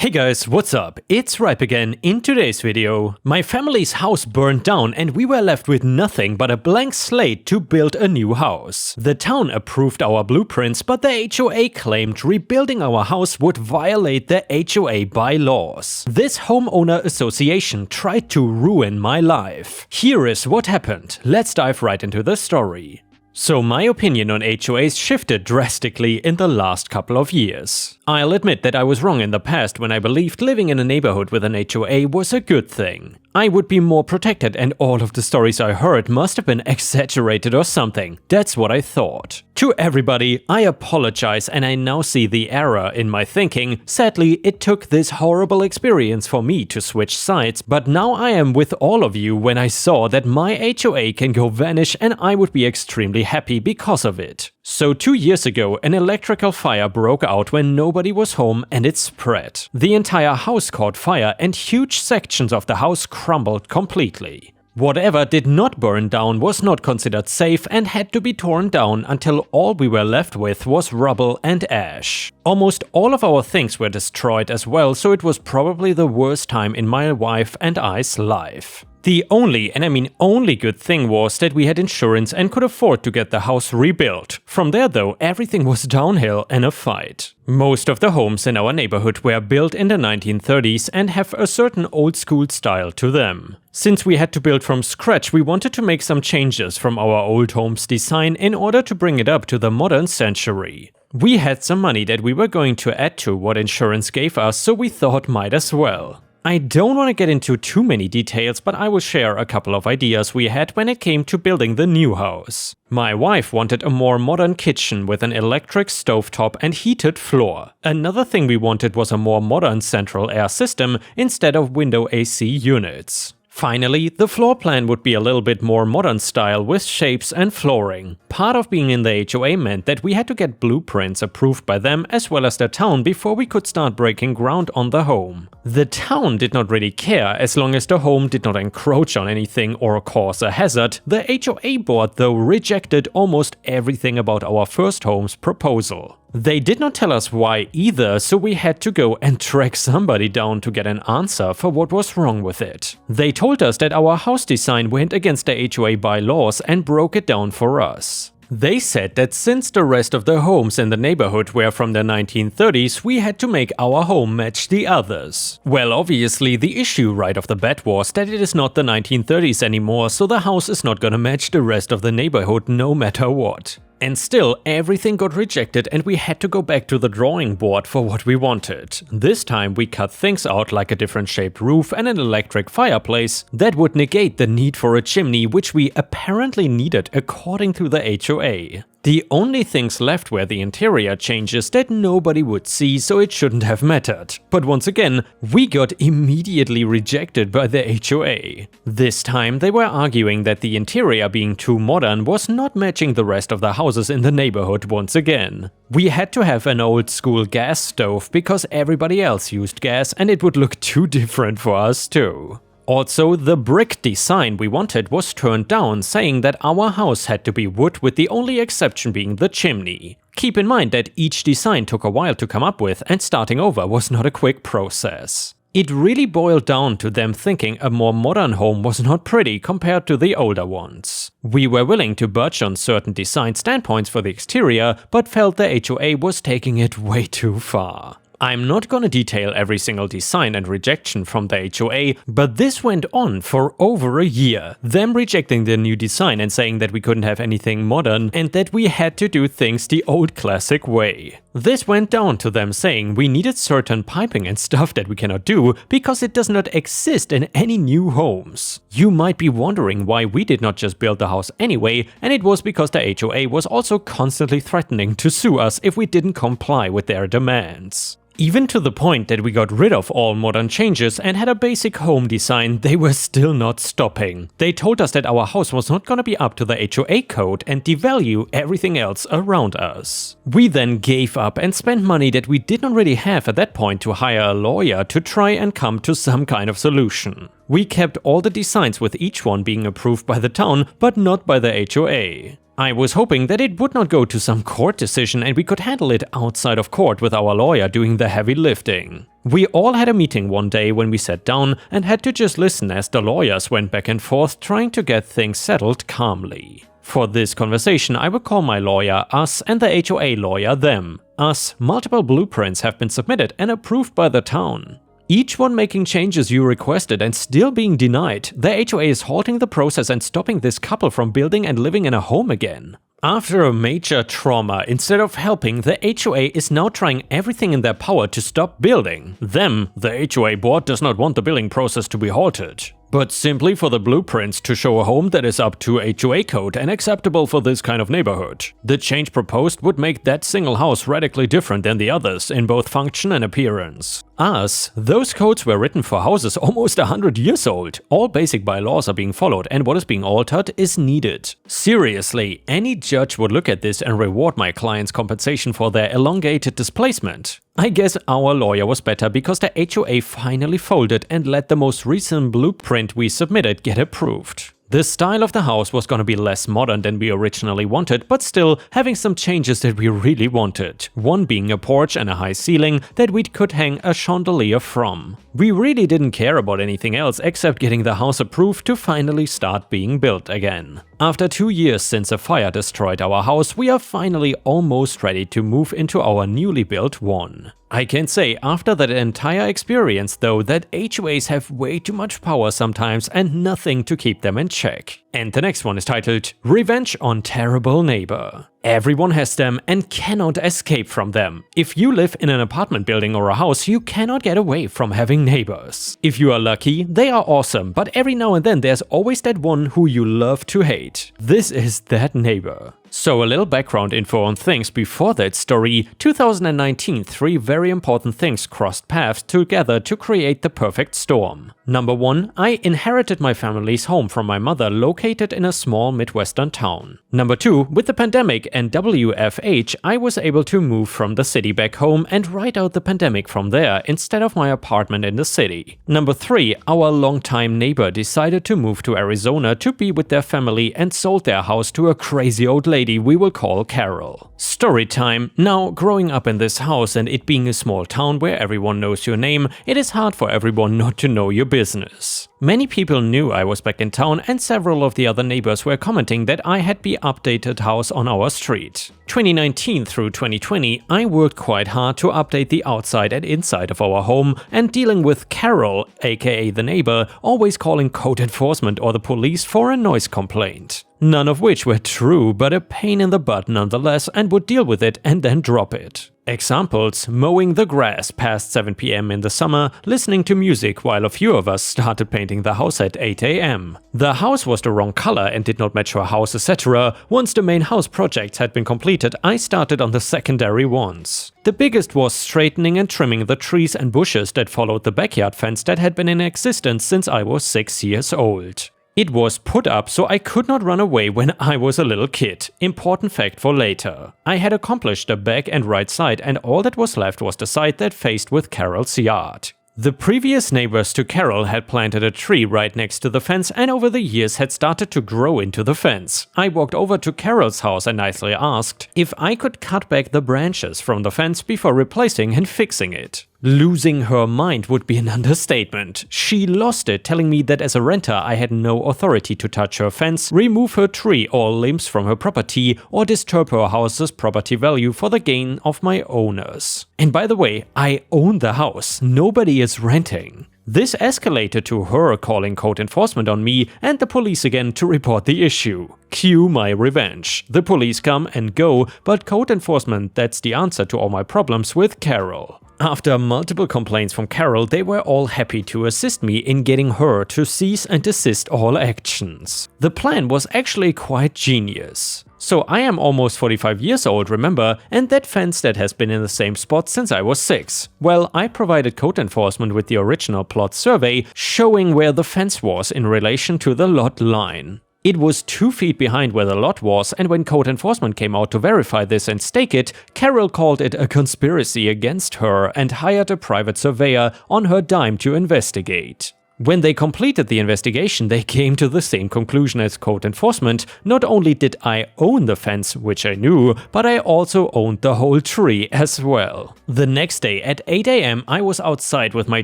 Hey guys, what's up? It's Ripe again. In today's video, my family's house burned down and we were left with nothing but a blank slate to build a new house. The town approved our blueprints, but the HOA claimed rebuilding our house would violate the HOA Bylaws. This homeowner association tried to ruin my life. Here is what happened. Let's dive right into the story. So my opinion on HOAs shifted drastically in the last couple of years. I'll admit that I was wrong in the past when I believed living in a neighborhood with an HOA was a good thing. I would be more protected and all of the stories I heard must have been exaggerated or something. That's what I thought. To everybody, I apologize and I now see the error in my thinking. Sadly, it took this horrible experience for me to switch sides, but now I am with all of you when I saw that my HOA can go vanish and I would be extremely happy because of it. So 2 years ago, an electrical fire broke out when nobody was home and it spread. The entire house caught fire and huge sections of the house crumbled completely. Whatever did not burn down was not considered safe and had to be torn down until all we were left with was rubble and ash. Almost all of our things were destroyed as well, so it was probably the worst time in my wife and I's life. The only, and I mean only good thing was that we had insurance and could afford to get the house rebuilt. From there though, everything was downhill and a fight. Most of the homes in our neighborhood were built in the 1930s and have a certain old school style to them. Since we had to build from scratch, we wanted to make some changes from our old home's design in order to bring it up to the modern century. We had some money that we were going to add to what insurance gave us, so we thought might as well. I don't want to get into too many details, but I will share a couple of ideas we had when it came to building the new house. My wife wanted a more modern kitchen with an electric stovetop and heated floor. Another thing we wanted was a more modern central air system instead of window AC units. Finally, the floor plan would be a little bit more modern style with shapes and flooring. Part of being in the HOA meant that we had to get blueprints approved by them as well as the town before we could start breaking ground on the home. The town did not really care as long as the home did not encroach on anything or cause a hazard. The HOA board though rejected almost everything about our first home's proposal. They did not tell us why either, so we had to go and track somebody down to get an answer for what was wrong with it. They told us that our house design went against the HOA bylaws and broke it down for us. They said that since the rest of the homes in the neighborhood were from the 1930s, we had to make our home match the others. Well, obviously the issue right off the bat was that it is not the 1930s anymore, so the house is not gonna match the rest of the neighborhood no matter what. And still, everything got rejected and we had to go back to the drawing board for what we wanted. This time we cut things out like a different shaped roof and an electric fireplace that would negate the need for a chimney, which we apparently needed according to the HOA. The only things left were the interior changes that nobody would see, so it shouldn't have mattered. But once again, we got immediately rejected by the HOA. This time they were arguing that the interior being too modern was not matching the rest of the houses in the neighborhood once again. We had to have an old school gas stove because everybody else used gas and it would look too different for us too. Also, the brick design we wanted was turned down, saying that our house had to be wood with the only exception being the chimney. Keep in mind that each design took a while to come up with and starting over was not a quick process. It really boiled down to them thinking a more modern home was not pretty compared to the older ones. We were willing to budge on certain design standpoints for the exterior, but felt the HOA was taking it way too far. I'm not gonna detail every single design and rejection from the HOA, but this went on for over a year. Them rejecting the new design and saying that we couldn't have anything modern and that we had to do things the old classic way. This went down to them saying we needed certain piping and stuff that we cannot do because it does not exist in any new homes. You might be wondering why we did not just build the house anyway, and it was because the HOA was also constantly threatening to sue us if we didn't comply with their demands. Even to the point that we got rid of all modern changes and had a basic home design, they were still not stopping. They told us that our house was not gonna be up to the HOA code and devalue everything else around us. We then gave up and spent money that we did not really have at that point to hire a lawyer to try and come to some kind of solution. We kept all the designs with each one being approved by the town, but not by the HOA. I was hoping that it would not go to some court decision and we could handle it outside of court with our lawyer doing the heavy lifting. We all had a meeting one day when we sat down and had to just listen as the lawyers went back and forth trying to get things settled calmly. For this conversation, I will call my lawyer us and the HOA lawyer them. Us, multiple blueprints have been submitted and approved by the town. Each one making changes you requested and still being denied. The HOA is halting the process and stopping this couple from building and living in a home again. After a major trauma, instead of helping, the HOA is now trying everything in their power to stop building. Them, the HOA board, does not want the building process to be halted, but simply for the blueprints to show a home that is up to HOA code and acceptable for this kind of neighborhood. The change proposed would make that single house radically different than the others in both function and appearance. Us, those codes were written for houses almost 100 years old. All basic bylaws are being followed and what is being altered is needed. Seriously, any judge would look at this and reward my client's compensation for their elongated displacement. I guess our lawyer was better because the HOA finally folded and let the most recent blueprint we submitted get approved. The style of the house was gonna be less modern than we originally wanted, but still having some changes that we really wanted. One being a porch and a high ceiling that we could hang a chandelier from. We really didn't care about anything else except getting the house approved to finally start being built again. After 2 years since a fire destroyed our house, we are finally almost ready to move into our newly built one. I can say after that entire experience though that HOAs have way too much power sometimes and nothing to keep them in check. And the next one is titled Revenge on Terrible Neighbor. Everyone has them and cannot escape from them. If you live in an apartment building or a house, you cannot get away from having neighbors. If you are lucky, they are awesome, but every now and then there's always that one who you love to hate. This is that neighbor. So a little background info on things before that story. 2019, 3 very important things crossed paths together to create the perfect storm. Number 1, I inherited my family's home from my mother located in a small Midwestern town. Number 2, with the pandemic and WFH, I was able to move from the city back home and ride out the pandemic from there instead of my apartment in the city. Number 3, our longtime neighbor decided to move to Arizona to be with their family and sold their house to a crazy old lady we will call Carol. Story time. Now, growing up in this house and it being a small town where everyone knows your name, it is hard for everyone not to know your business. Many people knew I was back in town and several of the other neighbors were commenting that I had the updated house on our street. 2019 through 2020, I worked quite hard to update the outside and inside of our home and dealing with Carol, aka the neighbor, always calling code enforcement or the police for a noise complaint. None of which were true, but a pain in the butt nonetheless, and would deal with it and then drop it. Examples: mowing the grass past 7 PM in the summer, listening to music while a few of us started painting the house at 8 AM. The house was the wrong color and did not match her house, etc. Once the main house projects had been completed, I started on the secondary ones. The biggest was straightening and trimming the trees and bushes that followed the backyard fence that had been in existence since I was 6 years old. It was put up so I could not run away when I was a little kid. Important fact for later. I had accomplished the back and right side and all that was left was the side that faced with Carol's yard. The previous neighbors to Carol had planted a tree right next to the fence and over the years had started to grow into the fence. I walked over to Carol's house and nicely asked if I could cut back the branches from the fence before replacing and fixing it. Losing her mind would be an understatement. She lost it, telling me that as a renter I had no authority to touch her fence, remove her tree or limbs from her property, or disturb her house's property value for the gain of my owners. And by the way, I own the house, nobody is renting. This escalated to her calling code enforcement on me and the police again to report the issue. Cue my revenge. The police come and go, but code enforcement, that's the answer to all my problems with Carol. After multiple complaints from Carol, they were all happy to assist me in getting her to cease and desist all actions. The plan was actually quite genius. So I am almost 45 years old, remember, and that fence that has been in the same spot since I was 6. Well, I provided code enforcement with the original plot survey showing where the fence was in relation to the lot line. It was 2 feet behind where the lot was, and when code enforcement came out to verify this and stake it, Carol called it a conspiracy against her and hired a private surveyor on her dime to investigate. When they completed the investigation, they came to the same conclusion as code enforcement. Not only did I own the fence, which I knew, but I also owned the whole tree as well. The next day at 8 AM I was outside with my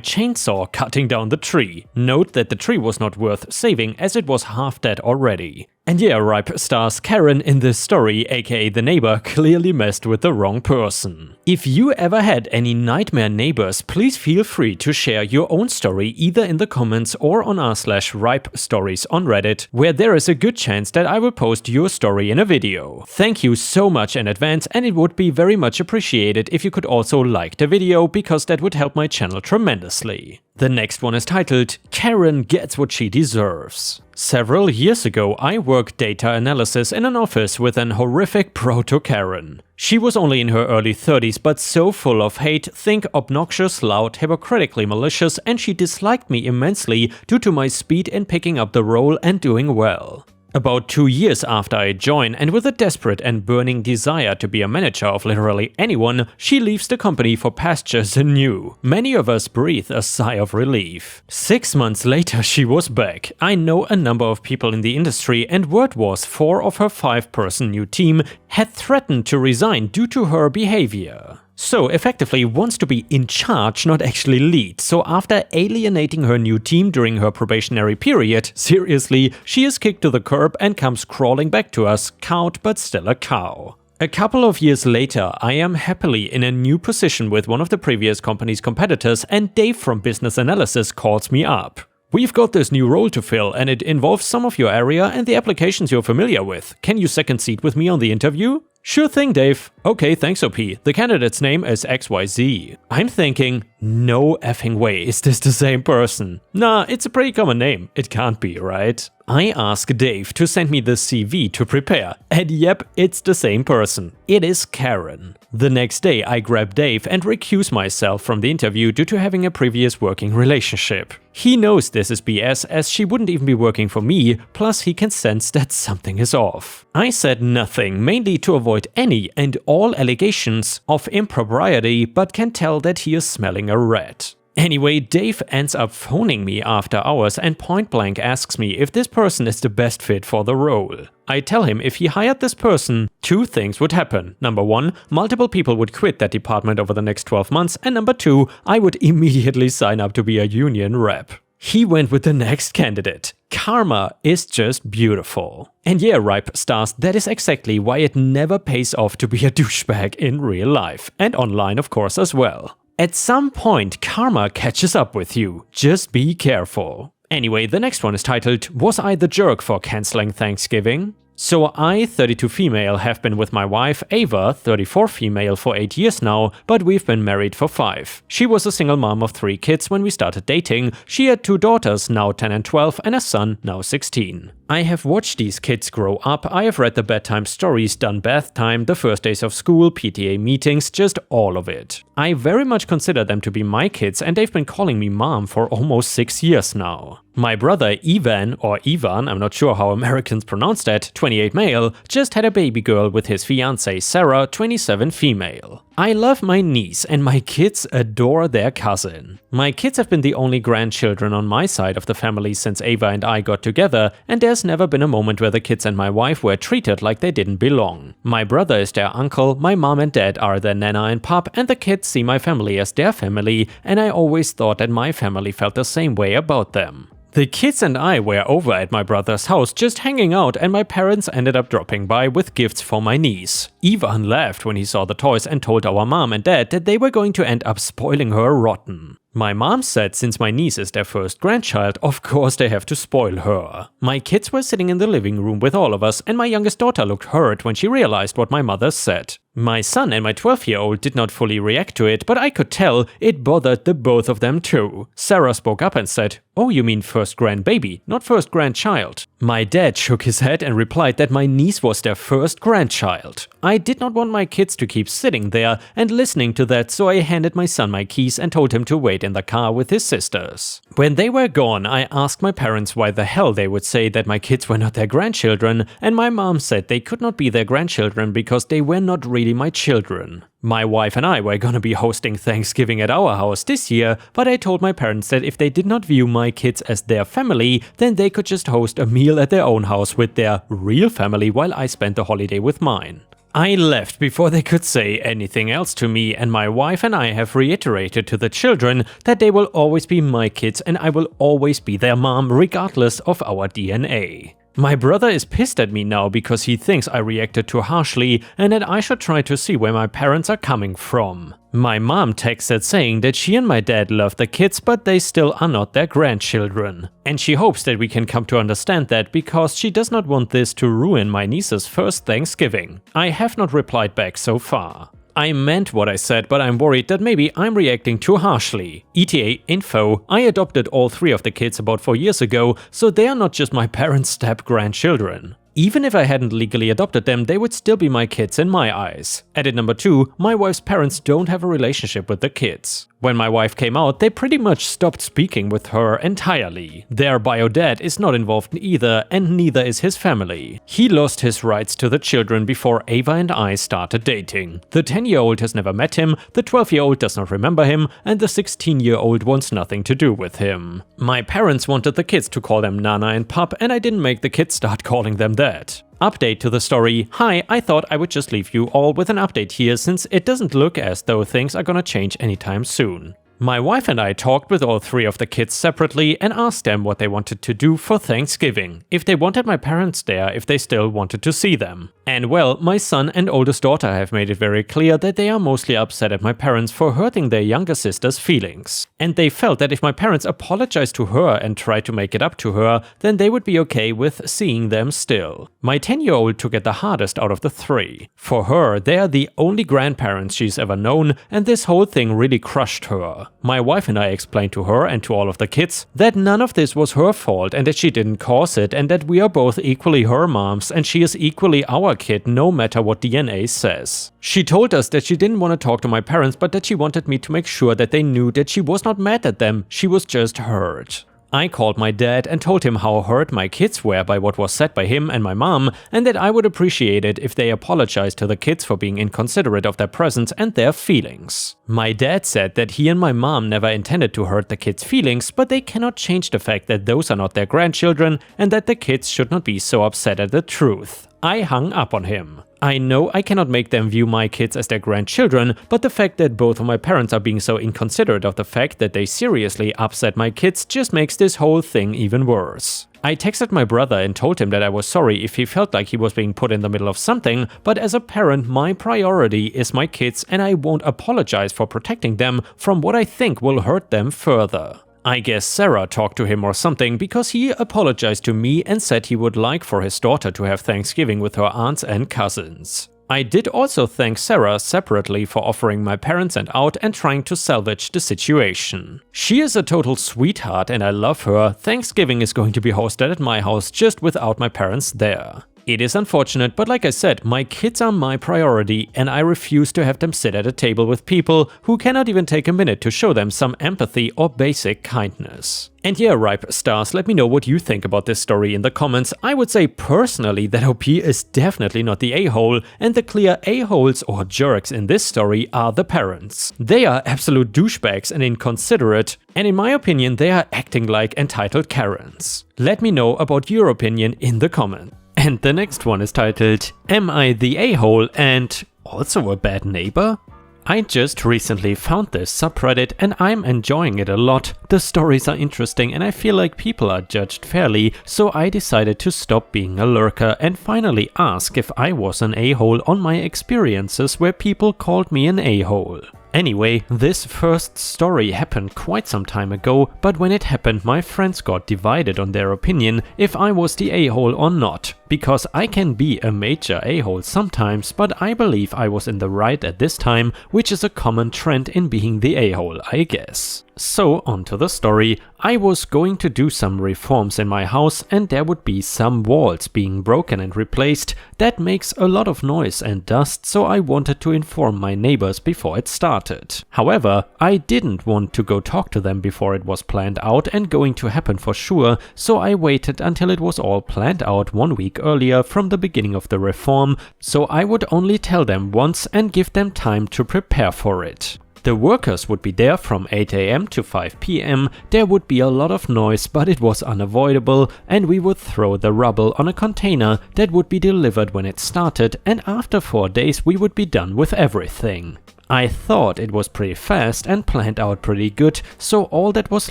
chainsaw cutting down the tree. Note that the tree was not worth saving as it was half dead already. And yeah, Ripe stars Karen in this story, aka the neighbor, clearly messed with the wrong person. If you ever had any nightmare neighbors, please feel free to share your own story either in the comments or on r/Ripe Stories on Reddit, where there is a good chance that I will post your story in a video. Thank you so much in advance, and it would be very much appreciated if you could also like the video, because that would help my channel tremendously. The next one is titled, Karen Gets What She Deserves. Several years ago, I worked data analysis in an office with an horrific proto-Karen. She was only in her early 30s, but so full of hate, think obnoxious, loud, hypocritically malicious, and she disliked me immensely due to my speed in picking up the role and doing well. About 2 years after I joined, and with a desperate and burning desire to be a manager of literally anyone, she leaves the company for pastures anew. Many of us breathe a sigh of relief. 6 months later she was back. I know a number of people in the industry, and word was 4 of her 5-person new team had threatened to resign due to her behavior. So effectively wants to be in charge, not actually lead. So after alienating her new team during her probationary period, seriously, she is kicked to the curb and comes crawling back to us, cowed but still a cow. A couple of years later, I am happily in a new position with one of the previous company's competitors, and Dave from Business Analysis calls me up. We've got this new role to fill, and it involves some of your area and the applications you're familiar with. Can you second seat with me on the interview? Sure thing, Dave. Okay, thanks OP. The candidate's name is XYZ. I'm thinking, no effing way is this the same person. Nah, it's a pretty common name. It can't be, right? I ask Dave to send me the CV to prepare, and yep, it's the same person. It is Karen. The next day I grab Dave and recuse myself from the interview due to having a previous working relationship. He knows this is BS, as she wouldn't even be working for me, plus he can sense that something is off. I said nothing, mainly to avoid any and all allegations of impropriety, but can tell that he is smelling a rat. Anyway, Dave ends up phoning me after hours and point blank asks me if this person is the best fit for the role. I tell him if he hired this person, 2 things would happen. Number 1, multiple people would quit that department over the next 12 months, and number 2, I would immediately sign up to be a union rep. He went with the next candidate. Karma is just beautiful. And yeah, Ripe stars, that is exactly why it never pays off to be a douchebag in real life, and online of course as well. At some point, karma catches up with you. Just be careful. Anyway, the next one is titled, Was I the Jerk for Canceling Thanksgiving? So I, 32 female, have been with my wife, Ava, 34 female, for 8 years now, but we've been married for 5. She was a single mom of 3 kids when we started dating. She had 2 daughters, now 10 and 12, and a son, now 16. I have watched these kids grow up, I have read the bedtime stories, done bath time, the first days of school, PTA meetings, just all of it. I very much consider them to be my kids, and they've been calling me mom for almost 6 years now. My brother Ivan, or Ivan, I'm not sure how Americans pronounce that, 28 male, just had a baby girl with his fiancée Sarah, 27 female. I love my niece, and my kids adore their cousin. My kids have been the only grandchildren on my side of the family since Ava and I got together, and there's never been a moment where the kids and my wife were treated like they didn't belong. My brother is their uncle, my mom and dad are their nana and pop, and the kids see my family as their family, and I always thought that my family felt the same way about them. The kids and I were over at my brother's house just hanging out, and my parents ended up dropping by with gifts for my niece. Ivan laughed when he saw the toys and told our mom and dad that they were going to end up spoiling her rotten. My mom said since my niece is their first grandchild, of course they have to spoil her. My kids were sitting in the living room with all of us, and my youngest daughter looked hurt when she realized what my mother said. My son and my 12-year-old did not fully react to it, but I could tell it bothered the both of them too. Sarah spoke up and said, "Oh, you mean first grandbaby, not first grandchild." My dad shook his head and replied that my niece was their first grandchild. I did not want my kids to keep sitting there and listening to that, so I handed my son my keys and told him to wait in the car with his sisters. When they were gone, I asked my parents why the hell they would say that my kids were not their grandchildren, and my mom said they could not be their grandchildren because they were not really my children. My wife and I were gonna be hosting Thanksgiving at our house this year, but I told my parents that if they did not view my kids as their family, then they could just host a meal at their own house with their real family while I spent the holiday with mine. I left before they could say anything else to me, and my wife and I have reiterated to the children that they will always be my kids and I will always be their mom regardless of our DNA. My brother is pissed at me now because he thinks I reacted too harshly and that I should try to see where my parents are coming from. My mom texted saying that she and my dad love the kids but they still are not their grandchildren. And she hopes that we can come to understand that because she does not want this to ruin my niece's first Thanksgiving. I have not replied back so far. I meant what I said, but I'm worried that maybe I'm reacting too harshly. ETA info, I adopted all 3 of the kids about 4 years ago, so they are not just my parents' step-grandchildren. Even if I hadn't legally adopted them, they would still be my kids in my eyes. Edit number 2, my wife's parents don't have a relationship with the kids. When my wife came out, they pretty much stopped speaking with her entirely. Their bio dad is not involved either, and neither is his family. He lost his rights to the children before Ava and I started dating. The 10-year-old has never met him, the 12-year-old does not remember him, and the 16-year-old wants nothing to do with him. My parents wanted the kids to call them Nana and Pup, and I didn't make the kids start calling them that. Update to the story. Hi, I thought I would just leave you all with an update here since it doesn't look as though things are gonna change anytime soon. My wife and I talked with all 3 of the kids separately and asked them what they wanted to do for Thanksgiving, if they wanted my parents there, if they still wanted to see them. And well, my son and oldest daughter have made it very clear that they are mostly upset at my parents for hurting their younger sister's feelings. And they felt that if my parents apologized to her and tried to make it up to her, then they would be okay with seeing them still. My 10-year-old took it the hardest out of the 3. For her, they are the only grandparents she's ever known, and this whole thing really crushed her. My wife and I explained to her and to all of the kids that none of this was her fault and that she didn't cause it and that we are both equally her moms and she is equally our kid no matter what DNA says. She told us that she didn't want to talk to my parents but that she wanted me to make sure that they knew that she was not mad at them, she was just hurt. I called my dad and told him how hurt my kids were by what was said by him and my mom, and that I would appreciate it if they apologized to the kids for being inconsiderate of their presence and their feelings. My dad said that he and my mom never intended to hurt the kids' feelings, but they cannot change the fact that those are not their grandchildren and that the kids should not be so upset at the truth. I hung up on him. I know I cannot make them view my kids as their grandchildren, but the fact that both of my parents are being so inconsiderate of the fact that they seriously upset my kids just makes this whole thing even worse. I texted my brother and told him that I was sorry if he felt like he was being put in the middle of something, but as a parent, my priority is my kids and I won't apologize for protecting them from what I think will hurt them further. I guess Sarah talked to him or something because he apologized to me and said he would like for his daughter to have Thanksgiving with her aunts and cousins. I did also thank Sarah separately for offering my parents an out and trying to salvage the situation. She is a total sweetheart and I love her. Thanksgiving is going to be hosted at my house just without my parents there. It is unfortunate, but like I said, my kids are my priority and I refuse to have them sit at a table with people who cannot even take a minute to show them some empathy or basic kindness. And yeah, Ripe Stars, let me know what you think about this story in the comments. I would say personally that OP is definitely not the a-hole, and the clear a-holes or jerks in this story are the parents. They are absolute douchebags and inconsiderate, and in my opinion they are acting like entitled Karens. Let me know about your opinion in the comments. And the next one is titled, Am I the a-hole and also a bad neighbor? I just recently found this subreddit and I'm enjoying it a lot. The stories are interesting and I feel like people are judged fairly, so I decided to stop being a lurker and finally ask if I was an a-hole on my experiences where people called me an a-hole. Anyway, this first story happened quite some time ago, but when it happened my friends got divided on their opinion if I was the a-hole or not, because I can be a major a-hole sometimes, but I believe I was in the right at this time, which is a common trend in being the a-hole, I guess. So onto the story. I was going to do some reforms in my house and there would be some walls being broken and replaced. That makes a lot of noise and dust, so I wanted to inform my neighbors before it started. However, I didn't want to go talk to them before it was planned out and going to happen for sure, so I waited until it was all planned out 1 week earlier from the beginning of the reform, so I would only tell them once and give them time to prepare for it. The workers would be there from 8 AM to 5 PM, there would be a lot of noise, but it was unavoidable, and we would throw the rubble on a container that would be delivered when it started, and after 4 days we would be done with everything. I thought it was pretty fast and planned out pretty good, so all that was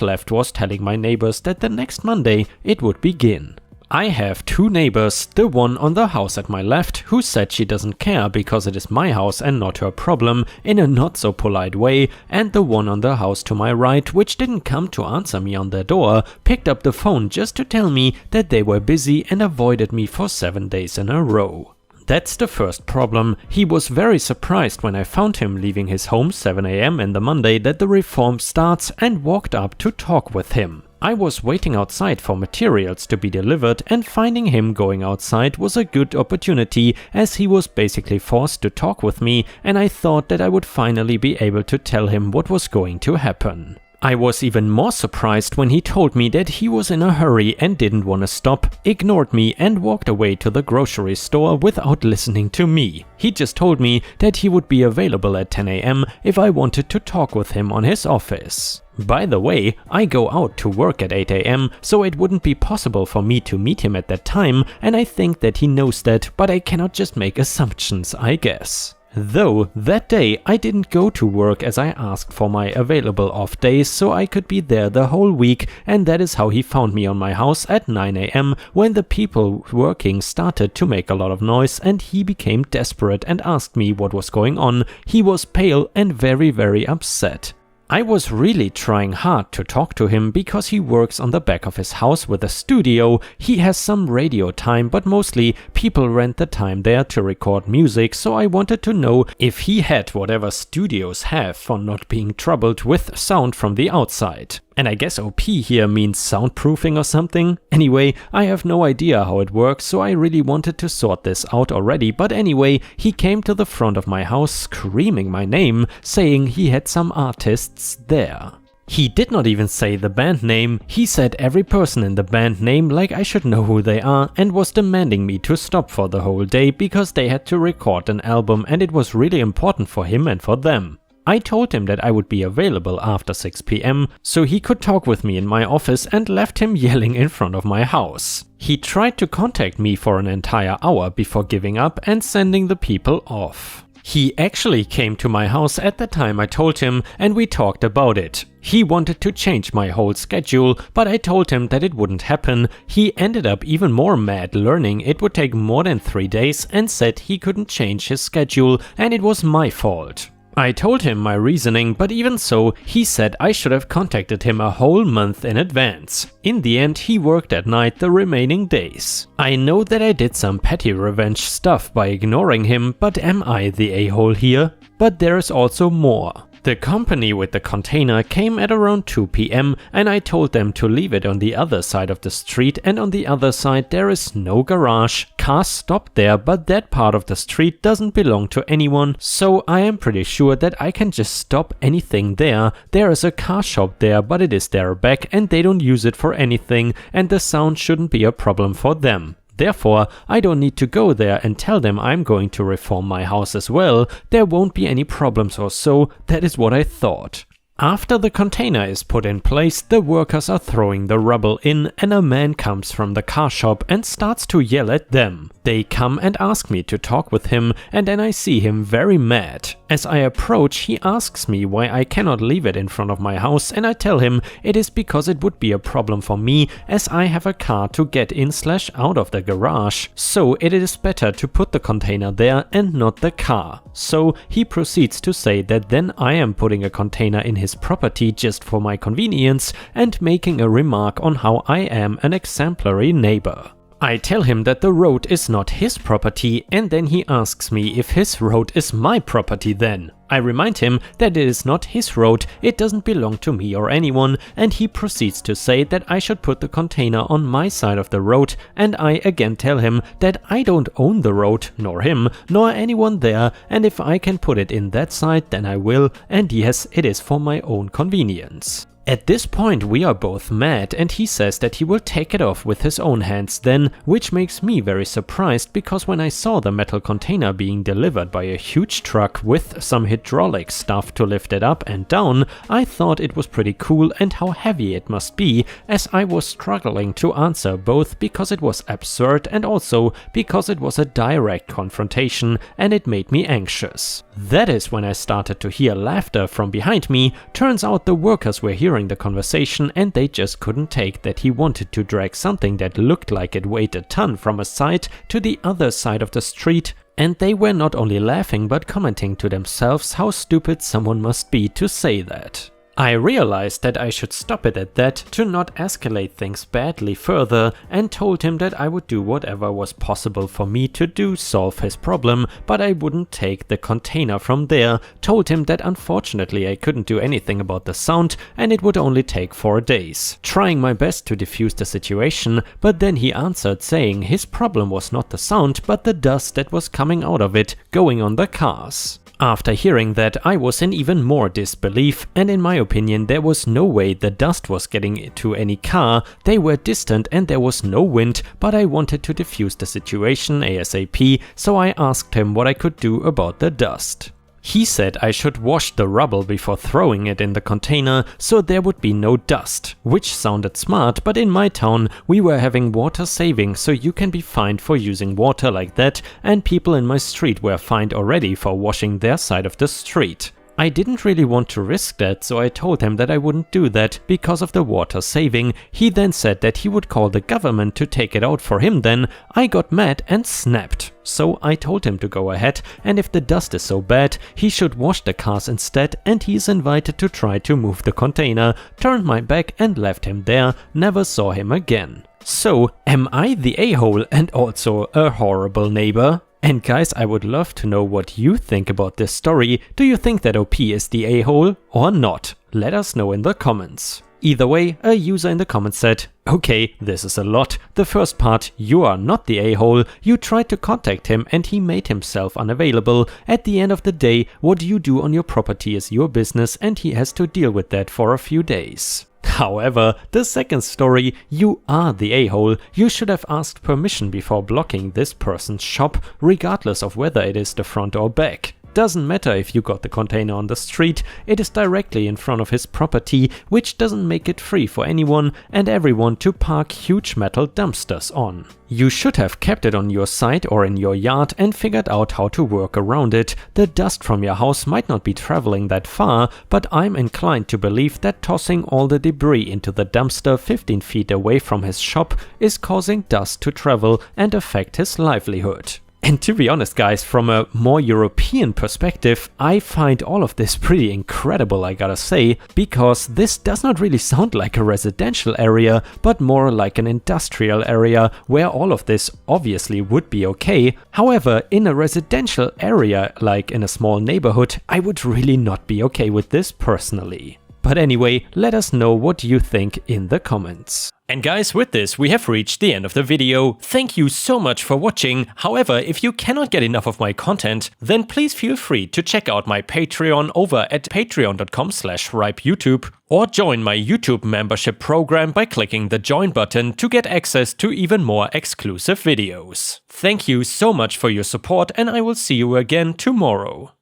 left was telling my neighbors that the next Monday it would begin. I have 2 neighbors, the one on the house at my left who said she doesn't care because it is my house and not her problem in a not so polite way, and the one on the house to my right, which didn't come to answer me on their door, picked up the phone just to tell me that they were busy and avoided me for 7 days in a row. That's the first problem. He was very surprised when I found him leaving his home 7 AM in the Monday that the reform starts and walked up to talk with him. I was waiting outside for materials to be delivered, and finding him going outside was a good opportunity as he was basically forced to talk with me, and I thought that I would finally be able to tell him what was going to happen. I was even more surprised when he told me that he was in a hurry and didn't want to stop, ignored me and walked away to the grocery store without listening to me. He just told me that he would be available at 10 AM if I wanted to talk with him on his office. By the way, I go out to work at 8 AM, so it wouldn't be possible for me to meet him at that time, and I think that he knows that, but I cannot just make assumptions, I guess. Though, that day I didn't go to work as I asked for my available off days so I could be there the whole week, and that is how he found me on my house at 9 AM when the people working started to make a lot of noise, and he became desperate and asked me what was going on. He was pale and very upset. I was really trying hard to talk to him because he works on the back of his house with a studio. He has some radio time, but mostly people rent the time there to record music, so I wanted to know if he had whatever studios have for not being troubled with sound from the outside. And I guess OP here means soundproofing or something. Anyway, I have no idea how it works, so I really wanted to sort this out already, but anyway, he came to the front of my house screaming my name, saying he had some artists there. He did not even say the band name, he said every person in the band name like I should know who they are, and was demanding me to stop for the whole day because they had to record an album and it was really important for him and for them. I told him that I would be available after 6 PM, so he could talk with me in my office, and left him yelling in front of my house. He tried to contact me for an entire hour before giving up and sending the people off. He actually came to my house at the time I told him, and we talked about it. He wanted to change my whole schedule, but I told him that it wouldn't happen. He ended up even more mad, learning it would take more than 3 days, and said he couldn't change his schedule and it was my fault. I told him my reasoning, but even so, he said I should have contacted him a whole month in advance. In the end, he worked at night the remaining days. I know that I did some petty revenge stuff by ignoring him, but am I the a-hole here? But there is also more. The company with the container came at around 2 PM, and I told them to leave it on the other side of the street, and on the other side there is no garage. Cars stop there, but that part of the street doesn't belong to anyone, so I am pretty sure that I can just stop anything there. There is a car shop there, but it is their back and they don't use it for anything, and the sound shouldn't be a problem for them. Therefore, I don't need to go there and tell them I'm going to reform my house as well. There won't be any problems or so, that is what I thought. After the container is put in place, the workers are throwing the rubble in, and a man comes from the car shop and starts to yell at them. They come and ask me to talk with him, and then I see him very mad. As I approach, he asks me why I cannot leave it in front of my house, and I tell him it is because it would be a problem for me as I have a car to get in/out of the garage, so it is better to put the container there and not the car. So he proceeds to say that then I am putting a container in his property just for my convenience, and making a remark on how I am an exemplary neighbor. I tell him that the road is not his property, and then he asks me if his road is my property then. I remind him that it is not his road, it doesn't belong to me or anyone, and he proceeds to say that I should put the container on my side of the road, and I again tell him that I don't own the road, nor him, nor anyone there, and if I can put it in that side then I will, and yes, it is for my own convenience. At this point we are both mad and he says that he will take it off with his own hands then, which makes me very surprised because when I saw the metal container being delivered by a huge truck with some hydraulic stuff to lift it up and down, I thought it was pretty cool and how heavy it must be, as I was struggling to answer both because it was absurd and also because it was a direct confrontation and it made me anxious. That is when I started to hear laughter from behind me. Turns out the workers were hearing the conversation and they just couldn't take that he wanted to drag something that looked like it weighed a ton from a side to the other side of the street, and they were not only laughing but commenting to themselves how stupid someone must be to say that. I realized that I should stop it at that to not escalate things badly further and told him that I would do whatever was possible for me to do solve his problem, but I wouldn't take the container from there. Told him that unfortunately I couldn't do anything about the sound and it would only take 4 days. Trying my best to defuse the situation, but then he answered saying his problem was not the sound but the dust that was coming out of it going on the cars. After hearing that, I was in even more disbelief, and in my opinion there was no way the dust was getting to any car. They were distant and there was no wind, but I wanted to defuse the situation ASAP, so I asked him what I could do about the dust. He said I should wash the rubble before throwing it in the container so there would be no dust, which sounded smart, but in my town we were having water saving, so you can be fined for using water like that, and people in my street were fined already for washing their side of the street. I didn't really want to risk that, so I told him that I wouldn't do that because of the water saving. He then said that he would call the government to take it out for him then. I got mad and snapped. So I told him to go ahead, and if the dust is so bad, he should wash the cars instead, and he is invited to try to move the container. Turned my back and left him there, never saw him again. So, am I the a-hole and also a horrible neighbor? And guys, I would love to know what you think about this story. Do you think that OP is the a-hole or not? Let us know in the comments. Either way, a user in the comments said, "Okay, this is a lot. The first part, you are not the a-hole. You tried to contact him and he made himself unavailable. At the end of the day, what you do on your property is your business and he has to deal with that for a few days." However, the second story, you are the a-hole. You should have asked permission before blocking this person's shop, regardless of whether it is the front or back. Doesn't matter if you got the container on the street, it is directly in front of his property, which doesn't make it free for anyone and everyone to park huge metal dumpsters on. You should have kept it on your site or in your yard and figured out how to work around it. The dust from your house might not be traveling that far, but I'm inclined to believe that tossing all the debris into the dumpster 15 feet away from his shop is causing dust to travel and affect his livelihood. And to be honest guys, from a more European perspective, I find all of this pretty incredible, I gotta say, because this does not really sound like a residential area, but more like an industrial area where all of this obviously would be okay. However, in a residential area, like in a small neighborhood, I would really not be okay with this personally. But anyway, let us know what you think in the comments. And guys, with this we have reached the end of the video. Thank you so much for watching. However, if you cannot get enough of my content, then please feel free to check out my Patreon over at patreon.com/ripeyoutube or join my YouTube membership program by clicking the join button to get access to even more exclusive videos. Thank you so much for your support and I will see you again tomorrow.